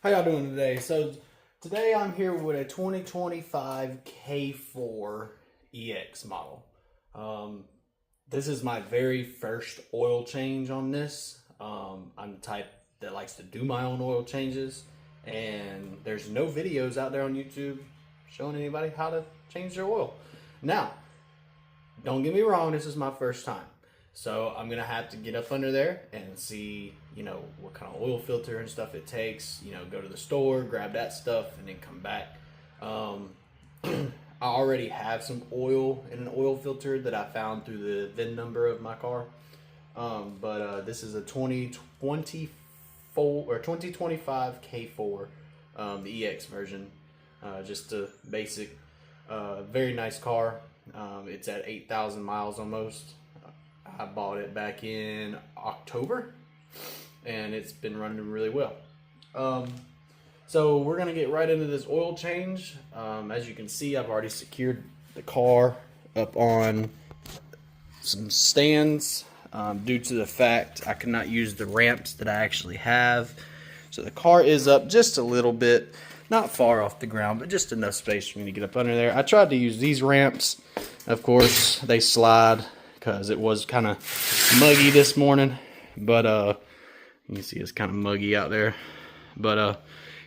How y'all doing today? So today I'm here with a 2025 K4 EX model. Um, this is my very first oil change on this. I'm the type that likes to do my own oil changes, and there's no videos out there on YouTube showing anybody how to change their oil. Now, don't get me wrong, this is my first time. So I'm gonna have to get up under there and see, what kind of oil filter and stuff it takes. Go to the store, grab that stuff, and then come back. I already have some oil in an oil filter that I found through the VIN number of my car. But this is a 2024 or 2025 K4, the EX version. Just a basic, very nice car. It's at 8,000 miles almost. I bought it back in October, and it's been running really well. So we're gonna get right into this oil change. As you can see, I've already secured the car up on some stands due to the fact I could not use the ramps that I actually have. So the car is up just a little bit, not far off the ground, but just enough space for me to get up under there. I tried to use these ramps. Of course, they slide because it was kind of muggy this morning. But you can see it's kind of muggy out there. But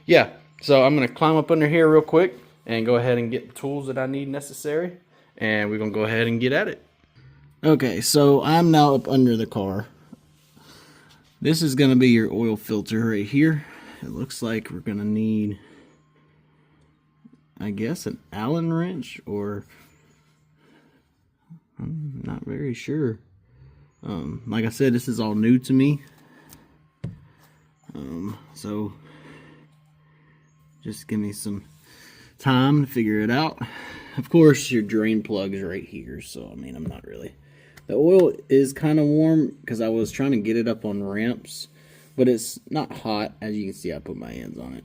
yeah, so I'm going to climb up under here real quick and go ahead and get the tools that I need necessary. And we're going to go ahead and get at it. Okay, so I'm now up under the car. This is going to be your oil filter right here. It looks like we're going to need, I guess, an Allen wrench, or I'm not very sure. Like I said, this is all new to me. So just give me some time to figure it out. Of course, your drain plug is right here, so I mean, I'm not really. The oil is kind of warm because I was trying to get it up on ramps, but it's not hot. As you can see, I put my hands on it.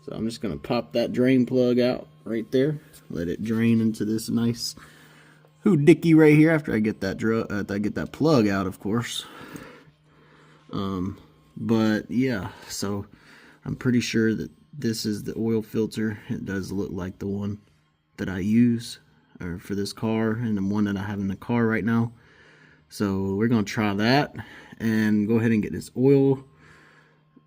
So I'm just going to pop that drain plug out right there. Let it drain into this nice hoodicky right here after I get that plug out, of course. But yeah, so I'm pretty sure that this is the oil filter. It does look like the one that I use for this car, and the one that I have in the car right now. So we're gonna try that and go ahead and get this oil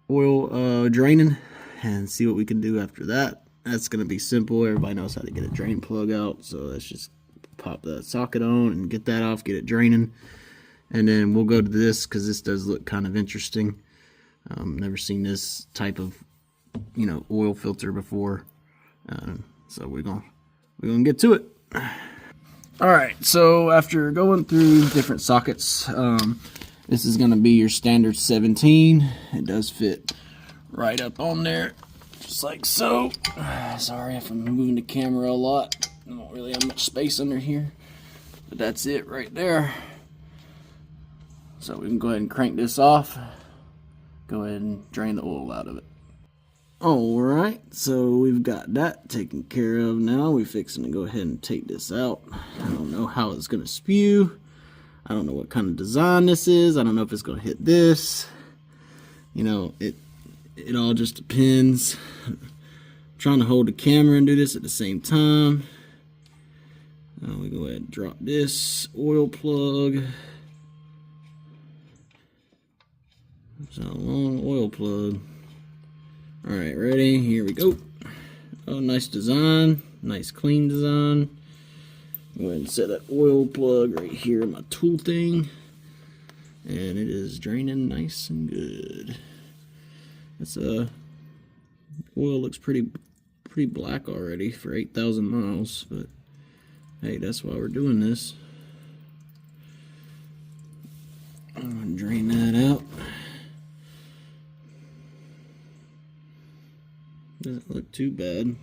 draining and see what we can do after that. That's gonna be simple. Everybody knows how to get a drain plug out, so let's just pop that socket on and get that off, get it draining, and then we'll go to this because this does look kind of interesting. Never seen this type of oil filter before, so we're gonna get to it. All right, so after going through different sockets, this is gonna be your standard 17. It does fit right up on there, just like so. Sorry if I'm moving the camera a lot. I don't really have much space under here, but that's it right there. So we can go ahead and crank this off. Go ahead and drain the oil out of it. Alright, so we've got that taken care of now. We're fixing to go ahead and take this out. I don't know how it's going to spew. I don't know what kind of design this is. I don't know if it's going to hit this. It all just depends. I'm trying to hold the camera and do this at the same time. We go ahead and drop this oil plug. It's a long oil plug. Alright, ready? Here we go. Oh, nice design. Nice clean design. Go ahead and set that oil plug right here in my tool thing. And it is draining nice and good. It's oil looks pretty black already for 8,000 miles, but hey, that's why we're doing this. I'm gonna drain that out. Doesn't look too bad.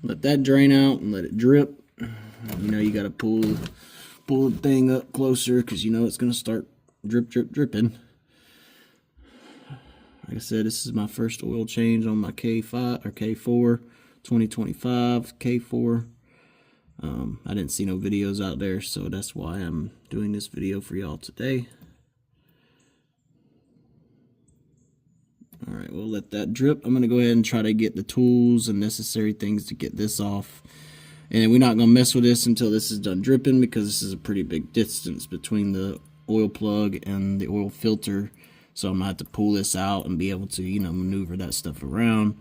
Let that drain out and let it drip. You gotta pull the thing up closer because it's gonna start dripping. Like I said, this is my first oil change on my K5 or K4 2025 K4. I didn't see no videos out there, so that's why I'm doing this video for y'all today. All right, we'll let that drip. I'm going to go ahead and try to get the tools and necessary things to get this off. And we're not going to mess with this until this is done dripping, because this is a pretty big distance between the oil plug and the oil filter. So I'm going to have to pull this out and be able to, you know, maneuver that stuff around.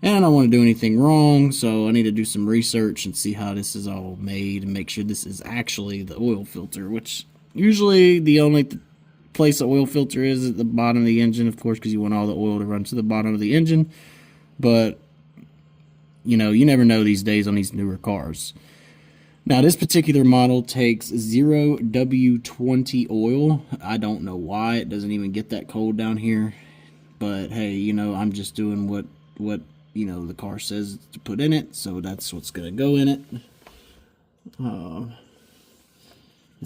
And I don't want to do anything wrong, so I need to do some research and see how this is all made and make sure this is actually the oil filter, which usually the only place the oil filter is at the bottom of the engine, of course, because you want all the oil to run to the bottom of the engine. But, you know, you never know these days on these newer cars. Now, this particular model takes 0W20 oil. I don't know why. It doesn't even get that cold down here. But, hey, you know, I'm just doing what you know, the car says to put in it. So that's what's going to go in it.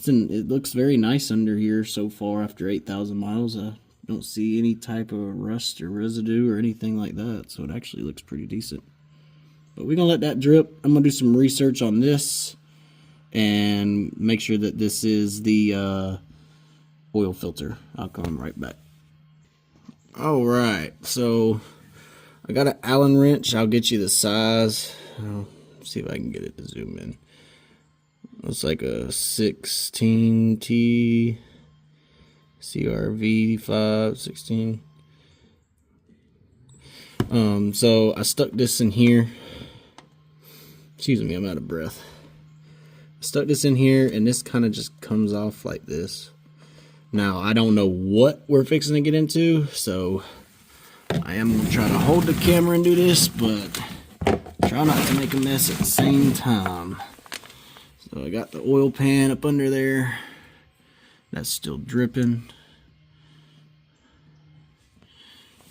It looks very nice under here so far after 8,000 miles. I don't see any type of rust or residue or anything like that, so it actually looks pretty decent. But we're going to let that drip. I'm going to do some research on this and make sure that this is the oil filter. I'll come right back. Alright, so I got an Allen wrench. I'll get you the size. I'll see if I can get it to zoom in. Looks like a 16T CRV 516. So I stuck this in here. Excuse me, I'm out of breath. I stuck this in here, and this kind of just comes off like this. Now, I don't know what we're fixing to get into, so I am going to try to hold the camera and do this, but try not to make a mess at the same time. So I got the oil pan up under there. That's still dripping.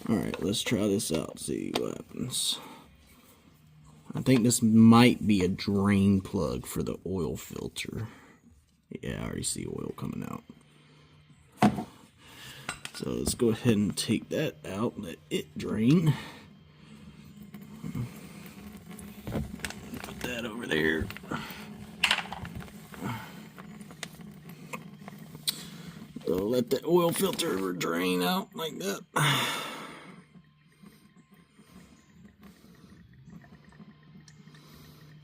Alright, let's try this out, see what happens. I think this might be a drain plug for the oil filter. Yeah, I already see oil coming out. So let's go ahead and take that out, let it drain. Put that over there. So let the oil filter drain out like that.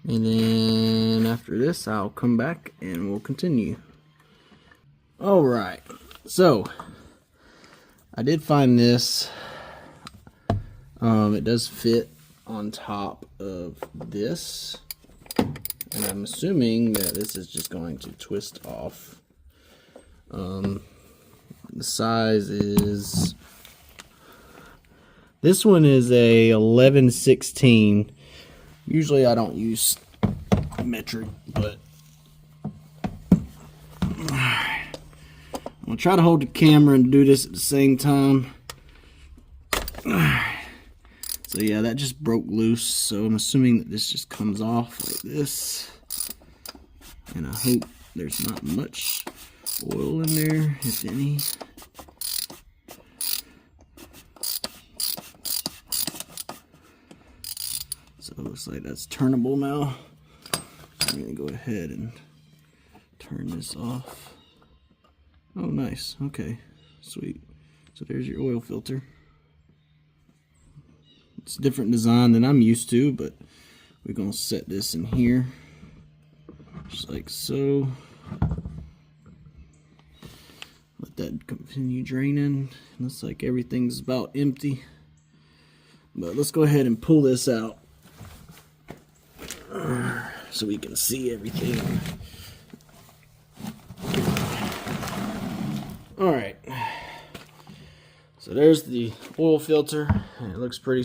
And then after this, I'll come back and we'll continue. Alright, so I did find this. It does fit on top of this. And I'm assuming that this is just going to twist off. The size is, this one is a 11/16. Usually I don't use metric, but I'm gonna try to hold the camera and do this at the same time. So yeah, that just broke loose, so I'm assuming that this just comes off like this. And I hope there's not much oil in there, if any. So it looks like that's turnable now. I'm gonna go ahead and turn this off. Oh, nice. Okay, sweet. So there's your oil filter. It's a different design than I'm used to, but we're gonna set this in here, just like so. Let that continue draining. Looks like everything's about empty. But let's go ahead and pull this out so we can see everything. Alright. So there's the oil filter. And it looks pretty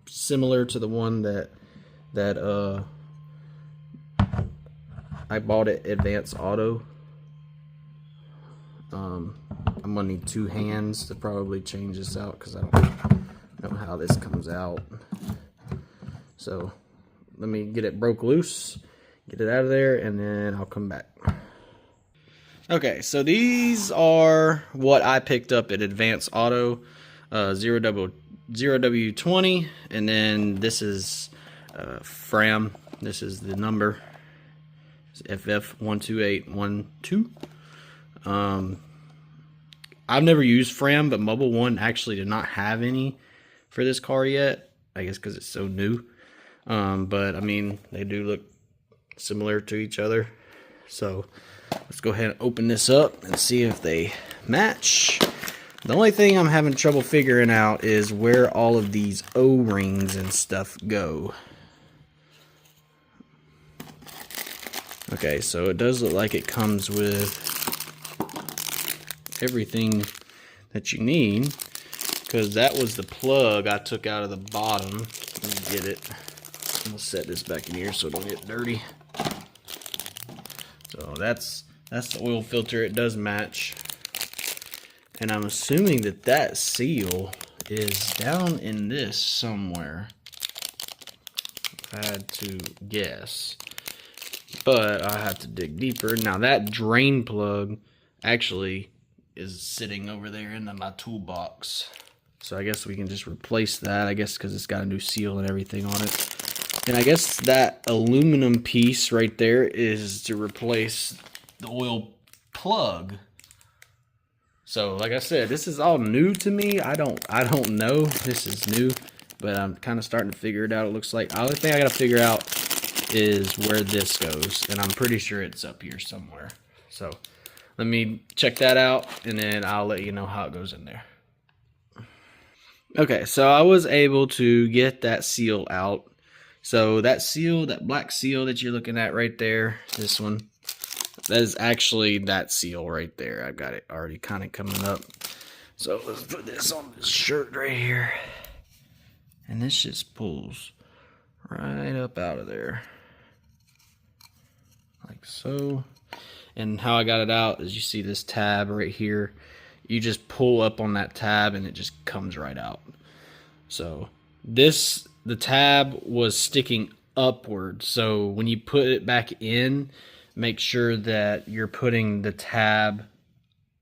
similar to the one that I bought at Advance Auto. I'm gonna need two hands to probably change this out because I don't know how this comes out. So let me get it broke loose, get it out of there, and then I'll come back. Okay, so these are what I picked up at Advance Auto, 0W20, and then this is Fram. This is the number, it's FF12812. I've never used Fram, but Mobile One actually did not have any for this car yet. I guess because it's so new. But I mean, they do look similar to each other. So let's go ahead and open this up and see if they match. The only thing I'm having trouble figuring out is where all of these O-rings and stuff go. Okay, so it does look like it comes with everything that you need, because that was the plug I took out of the bottom. Let me get it. I'm gonna set this back in here so it don't get dirty. So that's the oil filter. It does match, and I'm assuming that that seal is down in this somewhere, if I had to guess, but I have to dig deeper. Now that drain plug actually is sitting over there in my toolbox, so I guess we can just replace that, I guess, because it's got a new seal and everything on it. And I guess that aluminum piece right there is to replace the oil plug. So like I said, this is all new to me. I don't know, this is new, but I'm kind of starting to figure it out. It looks like the only thing I gotta figure out is where this goes, and I'm pretty sure it's up here somewhere. So let me check that out, and then I'll let you know how it goes in there. Okay, so I was able to get that seal out. So that seal, that black seal that you're looking at right there, this one, that is actually that seal right there. I've got it already kind of coming up. So let's put this on this shirt right here. And this just pulls right up out of there. Like so. And how I got it out is, you see this tab right here. You just pull up on that tab and it just comes right out. So the tab was sticking upward. So when you put it back in, make sure that you're putting the tab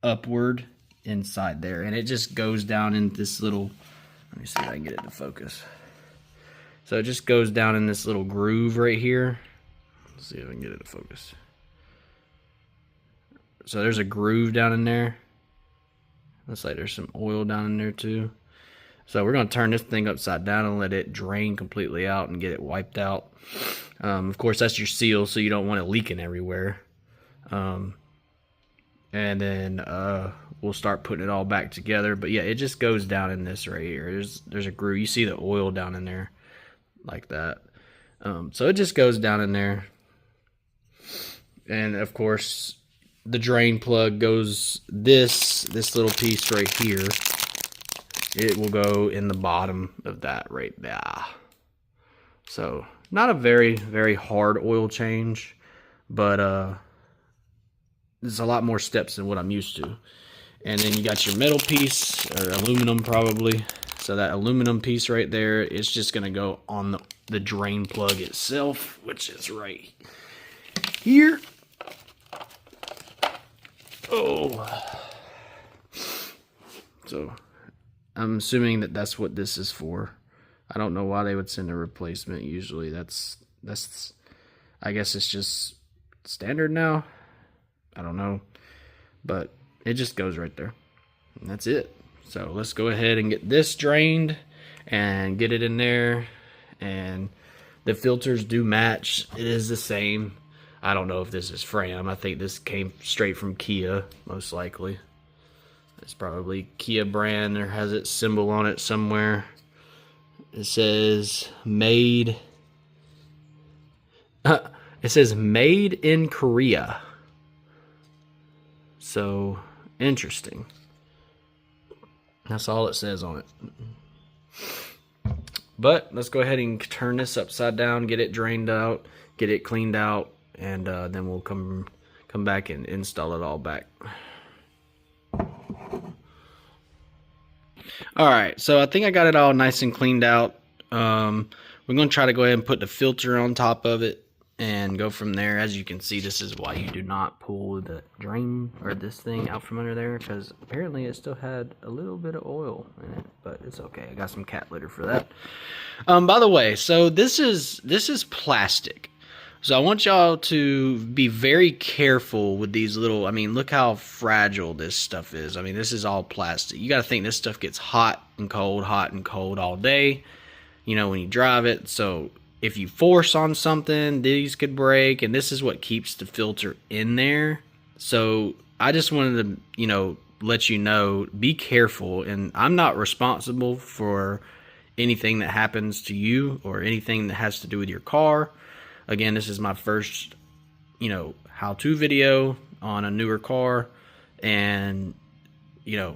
upward inside there. And it just goes down in this little, let me see if I can get it to focus. So it just goes down in this little groove right here. Let's see if I can get it to focus. So there's a groove down in there. Looks like there's some oil down in there too. So we're going to turn this thing upside down and let it drain completely out and get it wiped out. Of course, that's your seal, so you don't want it leaking everywhere. And then we'll start putting it all back together. But yeah, it just goes down in this right here. There's a groove. You see the oil down in there like that. So it just goes down in there. And of course, the drain plug goes this little piece right here. It will go in the bottom of that right there. So not a very, very hard oil change, but there's a lot more steps than what I'm used to. And then you got your metal piece, or aluminum probably. So that aluminum piece right there is just gonna go on the drain plug itself, which is right here. Oh. So I'm assuming that that's what this is for. I don't know why they would send a replacement. Usually that's I guess it's just standard now. I don't know. But it just goes right there. And that's it. So let's go ahead and get this drained and get it in there. And the filters do match. It is the same. I don't know if this is Fram. I think this came straight from Kia, most likely. It's probably Kia brand, or has its symbol on it somewhere. It says made. It says made in Korea. So interesting. That's all it says on it. But let's go ahead and turn this upside down, get it drained out, get it cleaned out, and then we'll come back and install it all back. Alright, so I think I got it all nice and cleaned out. We're going to try to go ahead and put the filter on top of it and go from there. As you can see, this is why you do not pull the drain or this thing out from under there, because apparently it still had a little bit of oil in it, but it's okay. I got some cat litter for that. By the way, so this is plastic. So I want y'all to be very careful with these little, I mean, look how fragile this stuff is. I mean, this is all plastic. You got to think this stuff gets hot and cold all day, you know, when you drive it. So if you force on something, these could break, and this is what keeps the filter in there. So I just wanted to, you know, let you know, be careful. And I'm not responsible for anything that happens to you or anything that has to do with your car. Again, this is my first, you know, how-to video on a newer car, and, you know,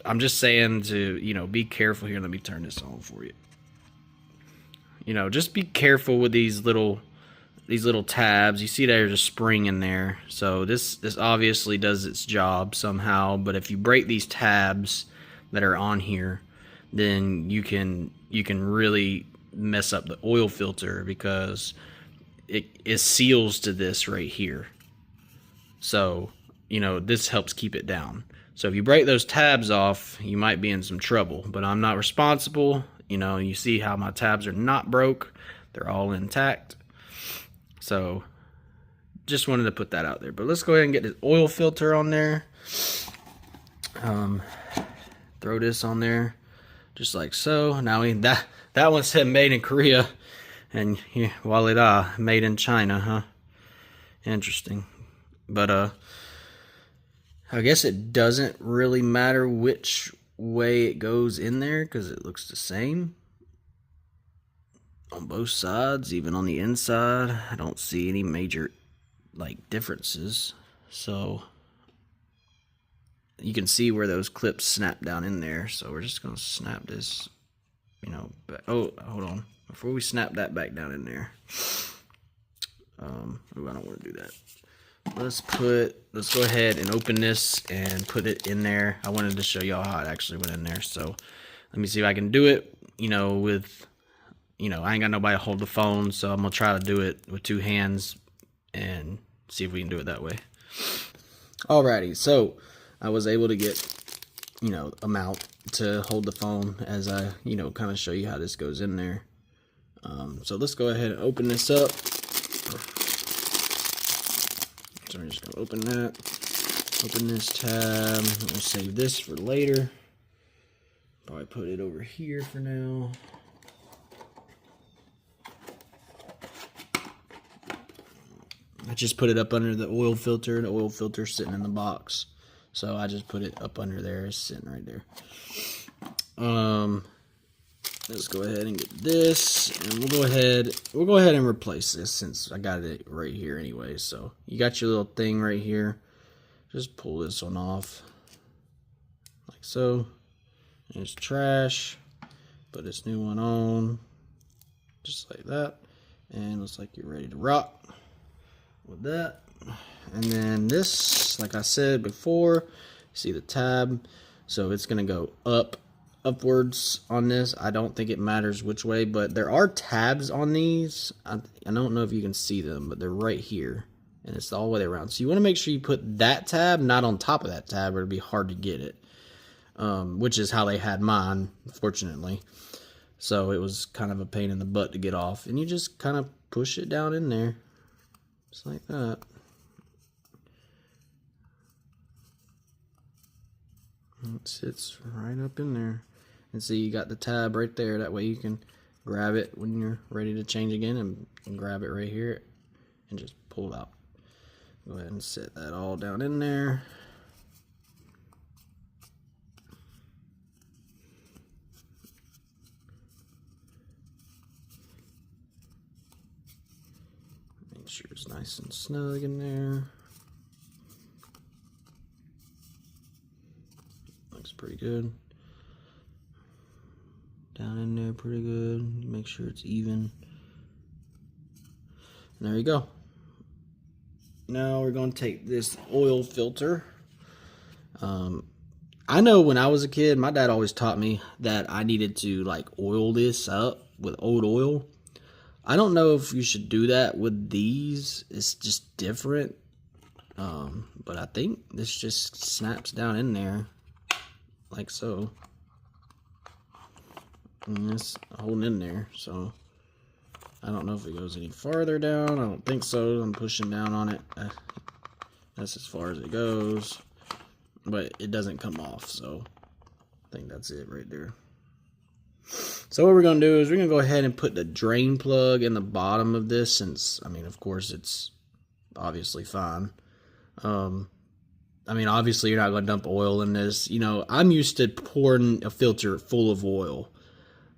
I'm just saying to, you know, be careful here. Let me turn this on for you. You know, just be careful with these little tabs. You see there's a spring in there, so this obviously does its job somehow. But if you break these tabs that are on here, then you can really mess up the oil filter, because it seals to this right here. So, you know, this helps keep it down. So if you break those tabs off, you might be in some trouble, but I'm not responsible. You know, you see how my tabs are not broke. They're all intact. So just wanted to put that out there. But let's go ahead and get this oil filter on there. Throw this on there just like so. Now that one said made in Korea, and yeah, walida, made in China, huh? Interesting. But I guess it doesn't really matter which way it goes in there, because it looks the same on both sides. Even on the inside, I don't see any major like differences. So you can see where those clips snap down in there. So we're just gonna snap this, you know, back. Oh, hold on, before we snap that back down in there, I don't want to do that. Let's go ahead and open this and put it in there. I wanted to show y'all how it actually went in there. So let me see if I can do it, you know, with, you know, I ain't got nobody to hold the phone, so I'm gonna try to do it with two hands and see if we can do it that way. Alrighty, so I was able to get, you know, a mount to hold the phone as I, you know, kind of show you how this goes in there. So let's go ahead and open this up. So we're just gonna open that, open this tab. We'll save this for later. Probably put it over here for now. I just put it up under the oil filter. The oil filter's sitting in the box, so I just put it up under there. It's sitting right there. Let's go ahead and get this, and we'll go ahead and replace this, since I got it right here anyway. So you got your little thing right here. Just pull this one off like so. It's trash. Put this new one on just like that, and looks like you're ready to rock with that. And then this, like I said before, see the tab, so it's gonna go upwards on this. I don't think it matters which way, but there are tabs on these. I don't know if you can see them, but they're right here, and it's all the way around. So you want to make sure you put that tab not on top of that tab, or it'll be hard to get it, which is how they had mine, fortunately. So it was kind of a pain in the butt to get off, and you just kind of push it down in there just like that. It sits right up in there. And see, you got the tab right there. That way you can grab it when you're ready to change again, and grab it right here and just pull it out. Go ahead and set that all down in there. Make sure it's nice and snug in there. Looks pretty good. Down in there pretty good. Make sure it's even. And there you go. Now we're going to take this oil filter. I know when I was a kid, my dad always taught me that I needed to like oil this up with old oil. I don't know if you should do that with these. It's just different. But I think this just snaps down in there like so. And it's holding in there, so I don't know if it goes any farther down. I don't think so. I'm pushing down on it. That's as far as it goes. But it doesn't come off, so I think that's it right there. So what we're going to do is we're going to go ahead and put the drain plug in the bottom of this, since, I mean, of course, it's obviously fine. I mean, obviously, you're not going to dump oil in this. You know, I'm used to pouring a filter full of oil,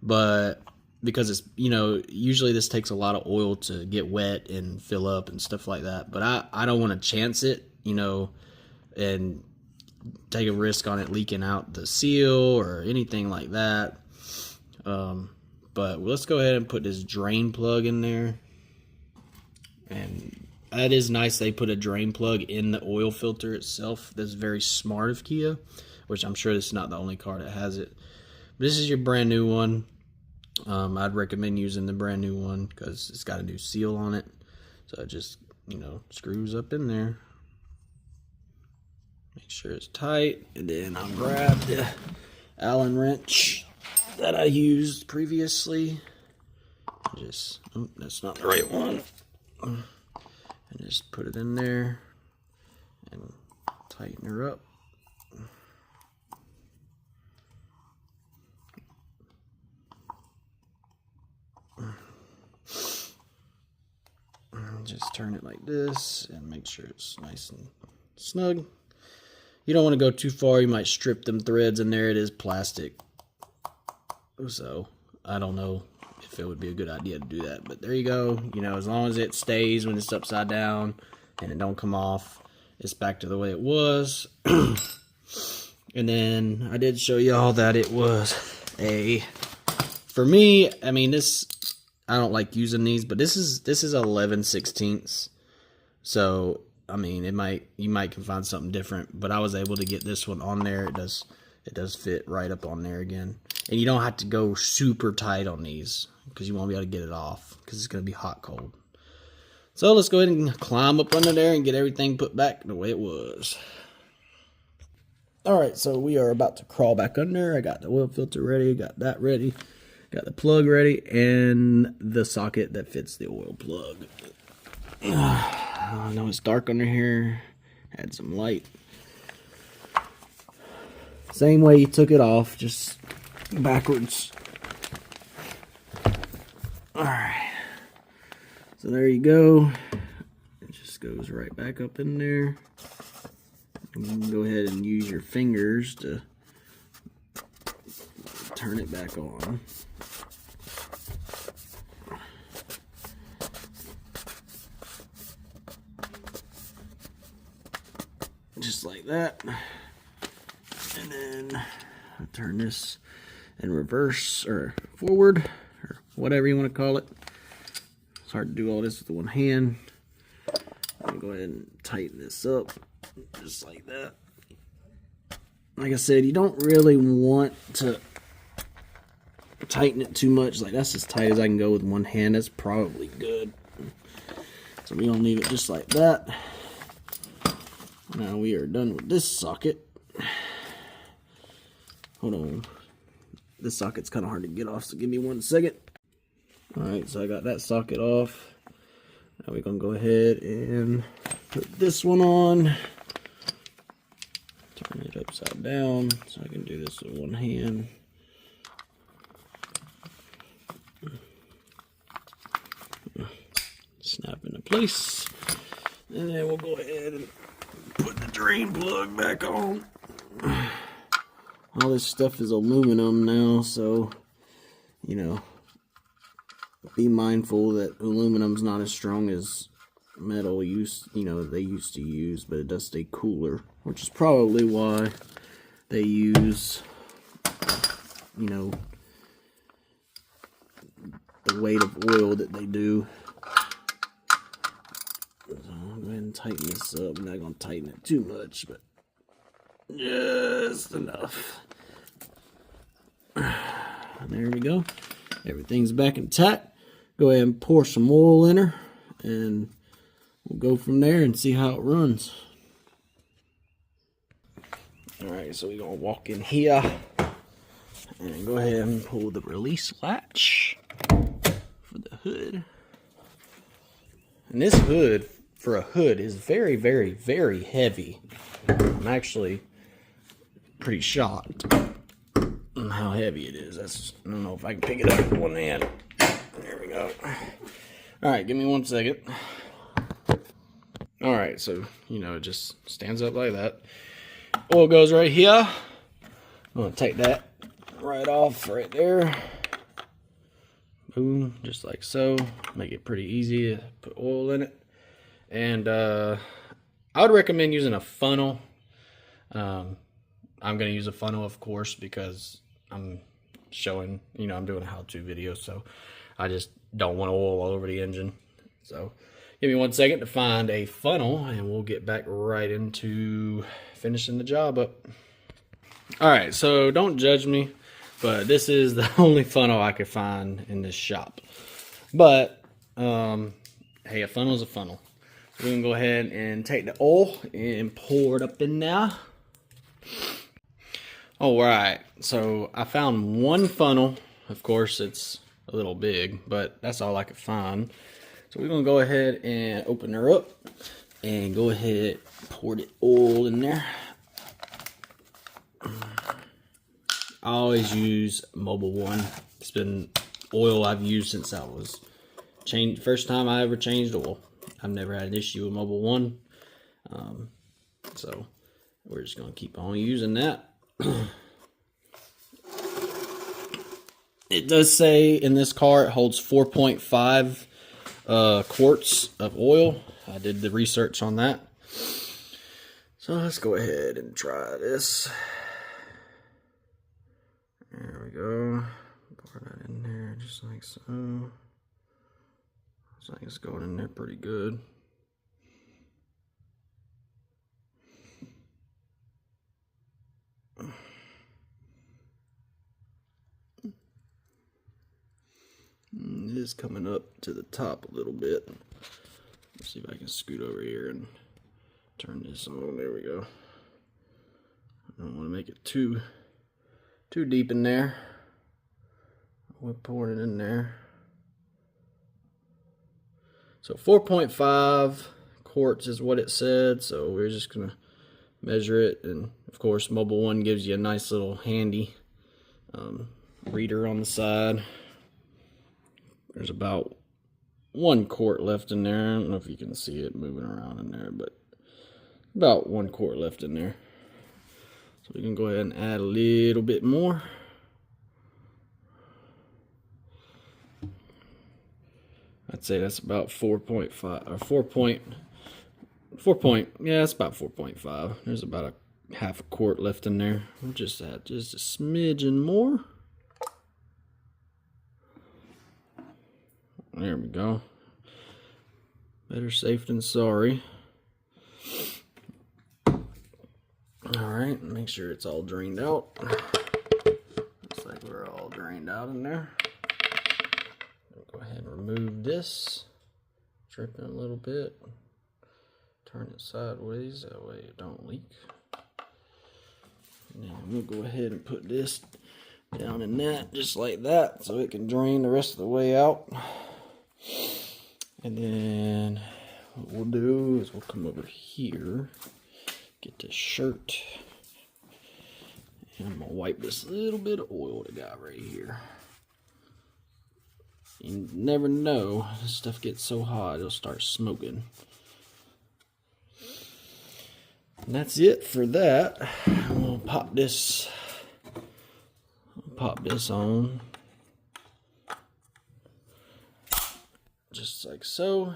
but because it's, you know, usually this takes a lot of oil to get wet and fill up and stuff like that. But I don't want to chance it, you know, and take a risk on it leaking out the seal or anything like that. But let's go ahead and put this drain plug in there. And that is nice. They put a drain plug in the oil filter itself. That's very smart of Kia, which I'm sure this is not the only car that has it. But this is your brand new one. I'd recommend using the brand new one because it's got a new seal on it. So it just, you know, screws up in there. Make sure it's tight. And then I'll grab the Allen wrench that I used previously. Just, oh, that's not the right one. And just put it in there and tighten her up. Just turn it like this and make sure it's nice and snug. You don't want to go too far. You might strip them threads in there. It is plastic. So I don't know if it would be a good idea to do that. But there you go. You know, as long as it stays when it's upside down and it don't come off, it's back to the way it was. And then I did show y'all that it was for me, I mean, this, I don't like using these, but this is 11/16. So, I mean, you might can find something different, but I was able to get this one on there. It does fit right up on there again. And you don't have to go super tight on these because you won't be able to get it off because it's going to be hot cold. So let's go ahead and climb up under there and get everything put back the way it was. Alright, so we are about to crawl back under. I got the oil filter ready, got that ready, got the plug ready, and the socket that fits the oil plug. I know it's dark under here. Add some light. Same way you took it off, just backwards. Alright. So there you go. It just goes right back up in there. And you can go ahead and use your fingers to turn it back on. Just like that. And then I'll turn this in reverse or forward or whatever you want to call it. It's hard to do all this with one hand. I'll go ahead and tighten this up just like that. Like I said, you don't really want to tighten it too much. Like, that's as tight as I can go with one hand. That's probably good. So we're gonna leave it just like that. Now we are done with this socket. Hold on. This socket's kind of hard to get off, so give me 1 second. Alright, so I got that socket off. Now we're going to go ahead and put this one on. Turn it upside down so I can do this with one hand. Snap into place. And then we'll go ahead and put the drain plug back on. All this stuff is aluminum now, so, you know, be mindful that aluminum's not as strong as metal they used to use, but it does stay cooler, which is probably why they use, you know, the weight of oil that they do. So I'll go ahead and tighten this up. I'm not going to tighten it too much, but just enough. And there we go. Everything's back intact. Go ahead and pour some oil in her, and we'll go from there and see how it runs. Alright, so we're going to walk in here and go ahead and pull the release latch for the hood. And this hood, for a hood, is very, very, very heavy. I'm actually pretty shocked on how heavy it is. I don't know if I can pick it up with one hand. There we go. Alright, give me 1 second. Alright, so, it just stands up like that. Oil goes right here. I'm going to take that right off right there. Boom, just like so. Make it pretty easy to put oil in it. And I would recommend using a funnel. I'm going to use a funnel, of course, because I'm showing, I'm doing a how-to video, so I just don't want oil all over the engine. So give me 1 second to find a funnel, and we'll get back right into finishing the job up. Alright, so don't judge me, but this is the only funnel I could find in this shop. But, hey, a funnel is a funnel. So we're going to go ahead and take the oil and pour it up in there. Alright, so I found one funnel. Of course, it's a little big, but that's all I could find. So we're going to go ahead and open her up and go ahead and pour the oil in there. I always use Mobil 1. It's been oil I've used since I was first time I ever changed oil. I've never had an issue with Mobil 1. So we're just going to keep on using that. It does say in this car it holds 4.5 quarts of oil. I did the research on that. So let's go ahead and try this. There we go. Pour that in there just like so. Looks like it's going in there pretty good. It is coming up to the top a little bit. Let's see if I can scoot over here and turn this on. There we go. I don't want to make it too deep in there. We're pouring it in there. So 4.5 quarts is what it said. So we're just gonna measure it, and of course Mobil 1 gives you a nice little handy reader on the side. There's about 1 quart left in there. I don't know if you can see it moving around in there, but about 1 quart left in there. So we can go ahead and add a little bit more. I'd say that's about 4.5 or 4 point. Yeah, it's about 4.5. There's about a half a quart left in there. We'll just add just a smidgen more. There we go. Better safe than sorry. Alright, make sure it's all drained out. Looks like we're all drained out in there. Go ahead and remove this. Dripping a little bit. Turn it sideways, that way it don't leak. And then we'll go ahead and put this down in that, just like that, so it can drain the rest of the way out. And then what we'll do is we'll come over here, get this shirt, and I'm gonna wipe this little bit of oil that I got right here. You never know, this stuff gets so hot it'll start smoking. And that's it for that. We'll pop this on. Just like so.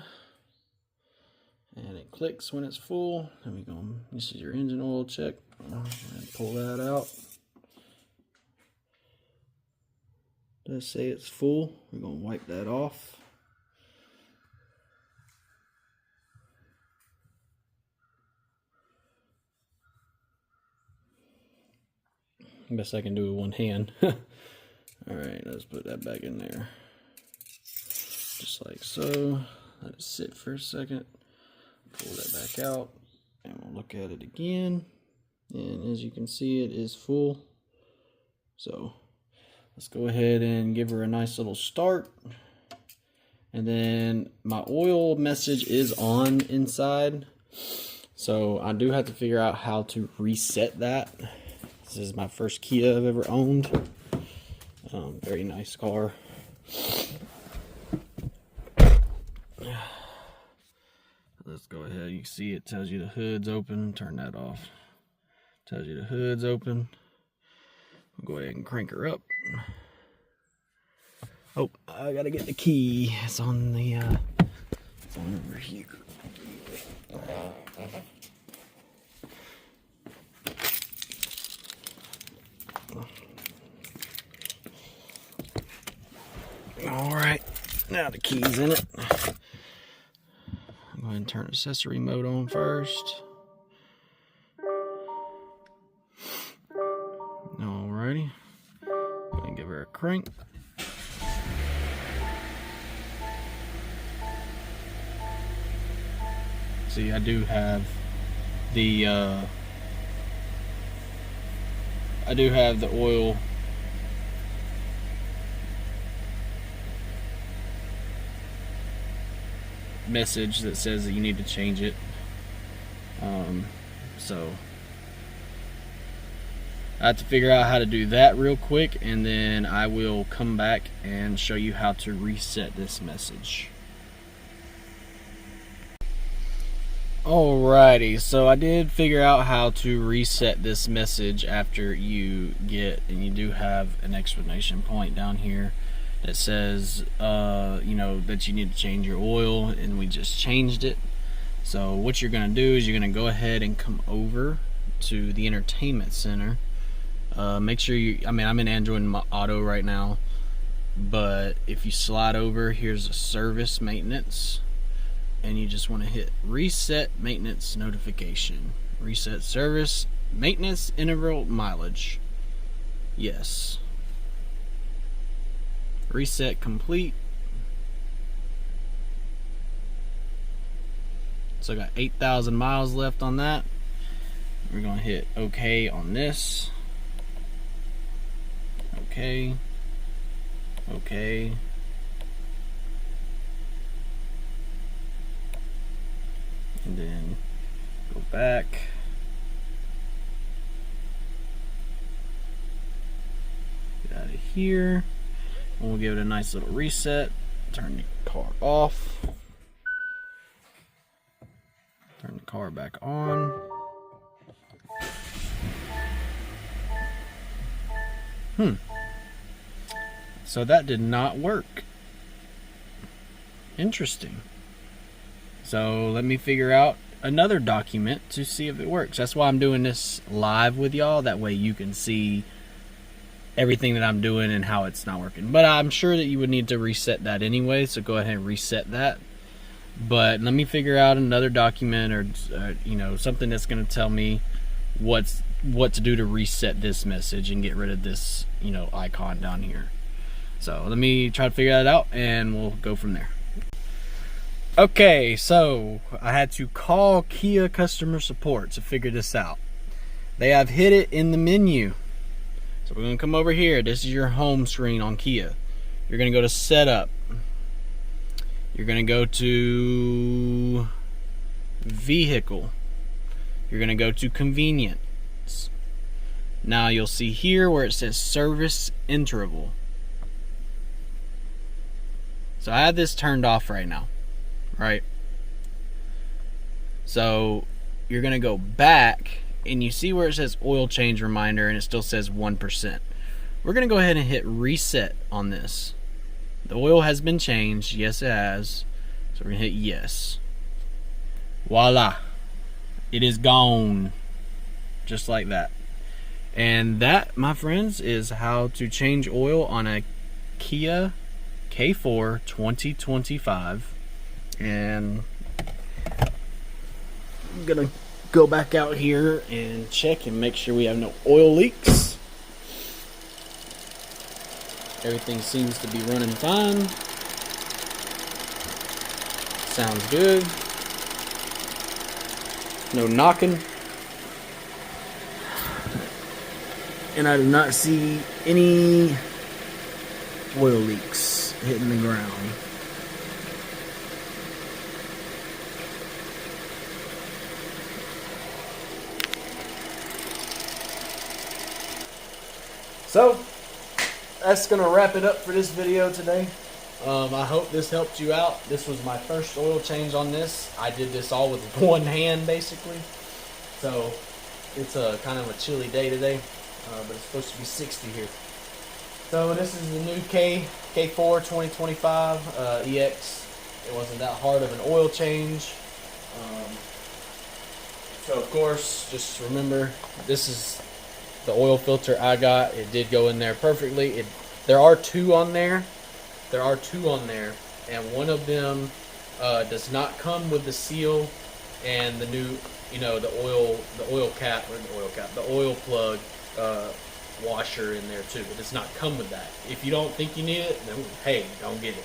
And it clicks when it's full. Then we go, this is your engine oil check. And pull that out. Does say it's full. We're going to wipe that off. Best I can do with one hand. Alright, let's put that back in there. Just like so. Let it sit for a second. Pull that back out. And we'll look at it again. And as you can see, it is full. So let's go ahead and give her a nice little start. And then my oil message is on inside. So I do have to figure out how to reset that. This is my first Kia I've ever owned. Very nice car. Let's go ahead. You can see it tells you the hood's open. Turn that off. Tells you the hood's open. I'll go ahead and crank her up. Oh, I gotta get the key. It's on the it's on over here. All right, now the key's in it. Go ahead and turn accessory mode on first. Alrighty. Go ahead and give her a crank. See, I do have the oil message that says that you need to change it. So I have to figure out how to do that real quick, and then I will come back and show you how to reset this message. Alrighty, so I did figure out how to reset this message after you get, and you do have an exclamation point down here that says, you know, that you need to change your oil, and we just changed it. So what you're gonna do is you're gonna go ahead and come over to the entertainment center. Make sure you, I'm in Android Auto right now, but if you slide over, here's a service maintenance. And you just want to hit reset maintenance notification. Reset service maintenance interval mileage. Yes. Reset complete. So I got 8,000 miles left on that. We're going to hit OK on this. OK. OK. And then go back. Get out of here. And we'll give it a nice little reset. Turn the car off. Turn the car back on. So that did not work. Interesting. So let me figure out another document to see if it works. That's why I'm doing this live with y'all. That way you can see everything that I'm doing and how it's not working. But I'm sure that you would need to reset that anyway. So go ahead and reset that. But let me figure out another document or you know, something that's going to tell me what to do to reset this message and get rid of this, you know, icon down here. So let me try to figure that out and we'll go from there. Okay, so I had to call Kia customer support to figure this out. They have hit it in the menu. So we're going to come over here. This is your home screen on Kia. You're going to go to setup. You're going to go to vehicle. You're going to go to convenience. Now you'll see here where it says service interval. So I have this turned off right now. Right, so you're gonna go back and you see where it says oil change reminder and it still says 1%. We're gonna go ahead and hit reset on this. The oil has been changed. Yes, it has. So we're gonna hit yes. Voila, it is gone, just like that. And that, my friends, is how to change oil on a Kia K4 2025. And I'm gonna go back out here and check and make sure we have no oil leaks. Everything seems to be running fine. Sounds good. No knocking. And I do not see any oil leaks hitting the ground. So that's gonna wrap it up for this video today. I hope this helped you out. This was my first oil change on this. I did this all with one hand basically. So it's a kind of a chilly day today, but it's supposed to be 60 here. So this is the new K4 2025 EX. It wasn't that hard of an oil change. So of course, just remember, this is the oil filter I got. It did go in there perfectly. There are two on there. And one of them does not come with the seal and the new, the oil plug washer in there too. It does not come with that. If you don't think you need it, then hey, don't get it.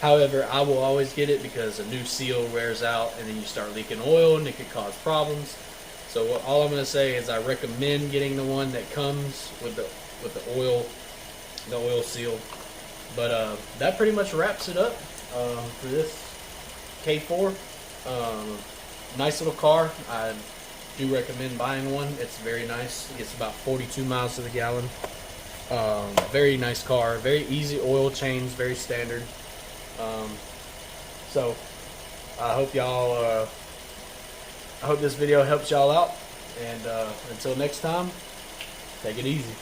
However, I will always get it because a new seal wears out and then you start leaking oil and it could cause problems. So all I'm going to say is I recommend getting the one that comes with the oil seal. But that pretty much wraps it up for this K4. Nice little car. I do recommend buying one. It's very nice. It gets about 42 miles to the gallon. Very nice car. Very easy oil change. Very standard. So I hope y'all. I hope this video helps y'all out. And until next time, take it easy.